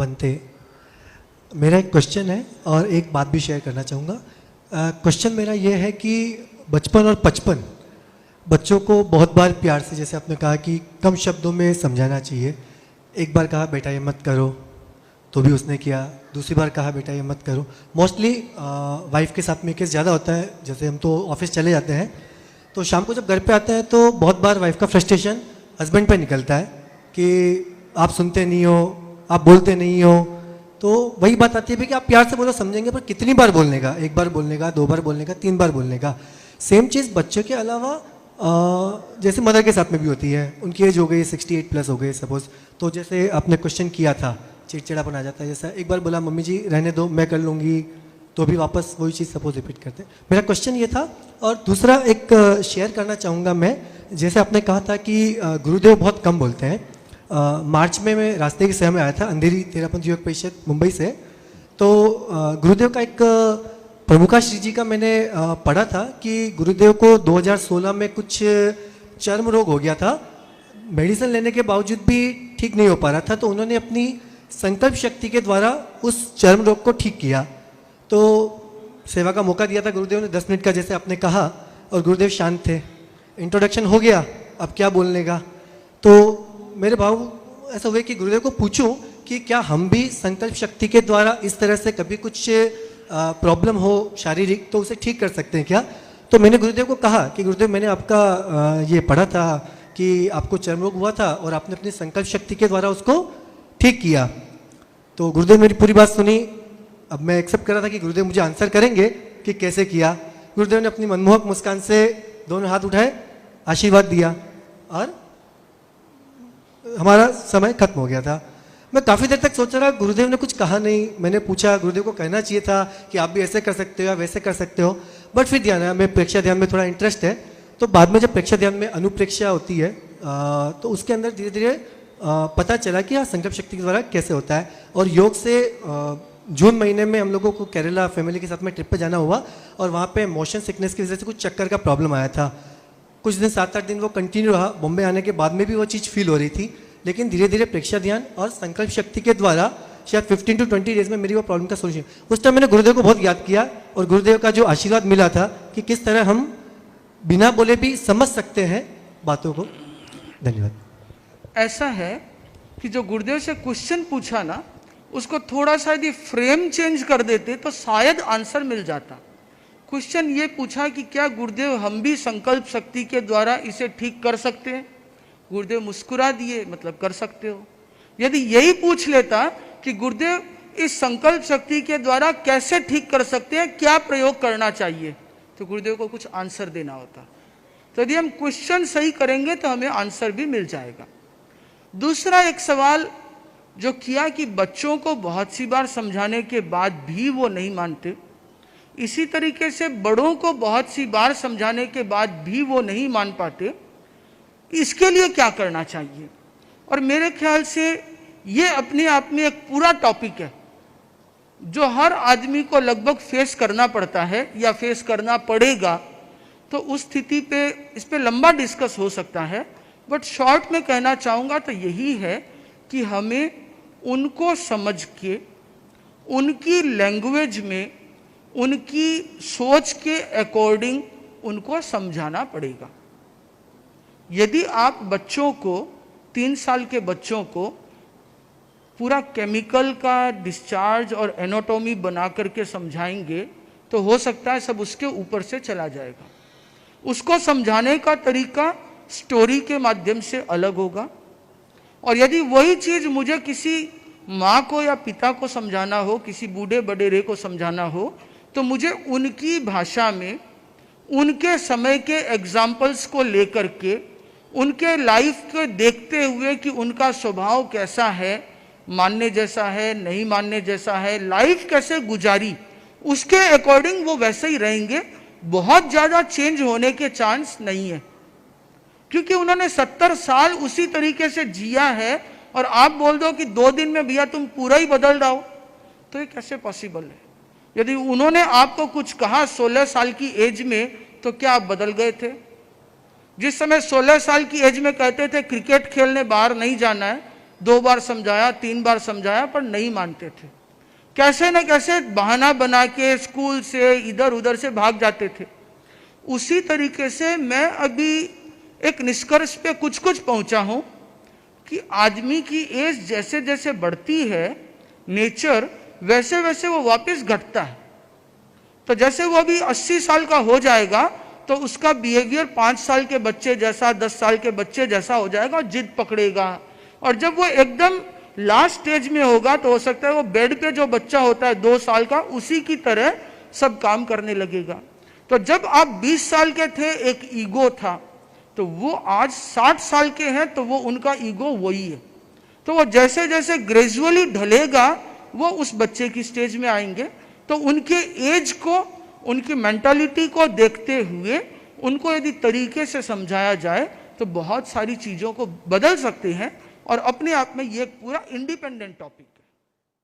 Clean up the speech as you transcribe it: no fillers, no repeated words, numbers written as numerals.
बनते। मेरा एक क्वेश्चन है और एक बात भी शेयर करना चाहूँगा। क्वेश्चन मेरा ये है कि बचपन और बचपन बच्चों को बहुत बार प्यार से, जैसे आपने कहा कि कम शब्दों में समझाना चाहिए। एक बार कहा बेटा ये मत करो तो भी उसने किया, दूसरी बार कहा बेटा ये मत करो। मोस्टली वाइफ के साथ में केस ज़्यादा होता है। जैसे हम तो ऑफिस चले जाते हैं तो शाम को जब घर पे आते हैं तो बहुत बार वाइफ का फ्रस्ट्रेशन हस्बैंड पे निकलता है कि आप सुनते नहीं हो, आप बोलते नहीं हो। तो वही बात आती है कि आप प्यार से बोलो समझेंगे, पर कितनी बार बोलने का? एक बार बोलने का, 2 बार बोलने का, 3 बार बोलने का। सेम चीज़ बच्चों के अलावा जैसे मदर के साथ में भी होती है। उनकी एज हो गई 68 प्लस हो गई सपोज, तो जैसे आपने क्वेश्चन किया था चिड़चिड़ापन आ जाता है। जैसा एक बार बोला मम्मी जी रहने दो मैं कर लूँगी, तो भी वापस वही चीज़ सपोज रिपीट करते हैं। मेरा क्वेश्चन ये था। और दूसरा एक शेयर करना चाहूँगा मैं, जैसे आपने कहा था कि गुरुदेव बहुत कम बोलते हैं। मार्च में मैं रास्ते की सेवा में आया था, अंधेरी तेरापंथ योग परिषद मुंबई से। तो गुरुदेव का एक प्रमुखा श्री जी का मैंने पढ़ा था कि गुरुदेव को 2016 में कुछ चर्म रोग हो गया था। मेडिसिन लेने के बावजूद भी ठीक नहीं हो पा रहा था, तो उन्होंने अपनी संकल्प शक्ति के द्वारा उस चर्म रोग को ठीक किया। तो सेवा का मौका दिया था गुरुदेव ने 10 मिनट का, जैसे आपने कहा, और गुरुदेव शांत थे। इंट्रोडक्शन हो गया, अब क्या बोलने का। तो मेरे भाव ऐसा हुए कि गुरुदेव को पूछूं कि क्या हम भी संकल्प शक्ति के द्वारा इस तरह से कभी कुछ प्रॉब्लम हो शारीरिक तो उसे ठीक कर सकते हैं क्या? तो मैंने गुरुदेव को कहा कि गुरुदेव मैंने आपका ये पढ़ा था कि आपको चर्म रोग हुआ था और आपने अपनी संकल्प शक्ति के द्वारा उसको ठीक किया। तो गुरुदेव मेरी पूरी बात सुनी। अब मैं एक्सेप्ट कर रहा था कि गुरुदेव मुझे आंसर करेंगे कि कैसे किया। गुरुदेव ने अपनी मनमोहक मुस्कान से दोनों हाथ उठाए, आशीर्वाद दिया और हमारा समय खत्म हो गया था। मैं काफ़ी देर तक सोच रहा, गुरुदेव ने कुछ कहा नहीं। मैंने पूछा, गुरुदेव को कहना चाहिए था कि आप भी ऐसे कर सकते हो या वैसे कर सकते हो, बट फिर ध्यान आया मैं प्रेक्षा ध्यान में थोड़ा इंटरेस्ट है। तो बाद में जब प्रेक्षा ध्यान में अनुप्रेक्षा होती है तो उसके अंदर धीरे धीरे पता चला कि संकल्प शक्ति के द्वारा कैसे होता है। और योग से जून महीने में हम लोगों को केरला फैमिली के साथ में ट्रिप पे जाना हुआ और वहाँ पे मोशन सिकनेस की वजह से कुछ चक्कर का प्रॉब्लम आया था। कुछ दिन 7-8 दिन वो कंटिन्यू रहा। बॉम्बे आने के बाद में भी वो चीज़ फील हो रही थी, लेकिन धीरे धीरे प्रेक्षा ध्यान और संकल्प शक्ति के द्वारा शायद 15 to 20 डेज में मेरी वो प्रॉब्लम का सोल्यूशन। उस टाइम मैंने गुरुदेव को बहुत याद किया और गुरुदेव का जो आशीर्वाद मिला था कि किस तरह हम बिना बोले भी समझ सकते हैं बातों को। धन्यवाद। ऐसा है कि जो गुरुदेव से क्वेश्चन पूछा ना, उसको थोड़ा सा यदि फ्रेम चेंज कर देते तो शायद आंसर मिल जाता। क्वेश्चन ये पूछा कि क्या गुरुदेव हम भी संकल्प शक्ति के द्वारा इसे ठीक कर सकते हैं? गुरुदेव मुस्कुरा दिए, मतलब कर सकते हो। यदि यही पूछ लेता कि गुरुदेव इस संकल्प शक्ति के द्वारा कैसे ठीक कर सकते हैं, क्या प्रयोग करना चाहिए, तो गुरुदेव को कुछ आंसर देना होता। तो यदि हम क्वेश्चन सही करेंगे तो हमें आंसर भी मिल जाएगा। दूसरा एक सवाल जो किया कि बच्चों को बहुत सी बार समझाने के बाद भी वो नहीं मानते, इसी तरीके से बड़ों को बहुत सी बार समझाने के बाद भी वो नहीं मान पाते, इसके लिए क्या करना चाहिए? और मेरे ख्याल से ये अपने आप में एक पूरा टॉपिक है जो हर आदमी को लगभग फेस करना पड़ता है या फेस करना पड़ेगा। तो उस स्थिति पे इस पे लंबा डिस्कस हो सकता है, बट शॉर्ट में कहना चाहूँगा तो यही है कि हमें उनको समझ के उनकी लैंग्वेज में उनकी सोच के अकॉर्डिंग उनको समझाना पड़ेगा। यदि आप बच्चों को 3 साल के बच्चों को पूरा केमिकल का डिस्चार्ज और एनाटॉमी बना करके समझाएंगे तो हो सकता है सब उसके ऊपर से चला जाएगा। उसको समझाने का तरीका स्टोरी के माध्यम से अलग होगा। और यदि वही चीज़ मुझे किसी माँ को या पिता को समझाना हो, किसी बूढ़े बडेरे को समझाना हो, तो मुझे उनकी भाषा में उनके समय के एग्जाम्पल्स को लेकर के उनके लाइफ को देखते हुए कि उनका स्वभाव कैसा है, मानने जैसा है, नहीं मानने जैसा है, लाइफ कैसे गुजारी, उसके अकॉर्डिंग वो वैसे ही रहेंगे। बहुत ज़्यादा चेंज होने के चांस नहीं है, क्योंकि उन्होंने 70 साल उसी तरीके से जिया है। और आप बोल दो कि 2 दिन में भैया तुम पूरा ही बदल रहे हो, तो ये कैसे पॉसिबल है? यदि उन्होंने आपको कुछ कहा 16 साल की एज में, तो क्या आप बदल गए थे? जिस समय 16 साल की एज में कहते थे क्रिकेट खेलने बाहर नहीं जाना है, 2 बार समझाया, 3 बार समझाया, पर नहीं मानते थे। कैसे न कैसे बहाना बना के स्कूल से इधर उधर से भाग जाते थे। उसी तरीके से मैं अभी एक निष्कर्ष पे कुछ कुछ पहुंचा हूं कि आदमी की एज जैसे जैसे बढ़ती है, नेचर वैसे वैसे वो वापस घटता है। तो जैसे वो अभी 80 साल का हो जाएगा तो उसका बिहेवियर 5 साल के बच्चे जैसा, 10 साल के बच्चे जैसा हो जाएगा, जिद पकड़ेगा। और जब वो एकदम लास्ट स्टेज में होगा तो हो सकता है वो बेड पे जो बच्चा होता है 2 साल का, उसी की तरह सब काम करने लगेगा। तो जब आप 20 साल के थे एक ईगो था, तो वो आज 60 साल के हैं तो वो उनका ईगो वही है। तो वो जैसे जैसे ग्रेजुअली ढलेगा वो उस बच्चे की स्टेज में आएंगे। तो उनके एज को, उनकी मेंटालिटी को देखते हुए उनको यदि तरीके से समझाया जाए तो बहुत सारी चीज़ों को बदल सकते हैं। और अपने आप में ये एक पूरा इंडिपेंडेंट टॉपिक है।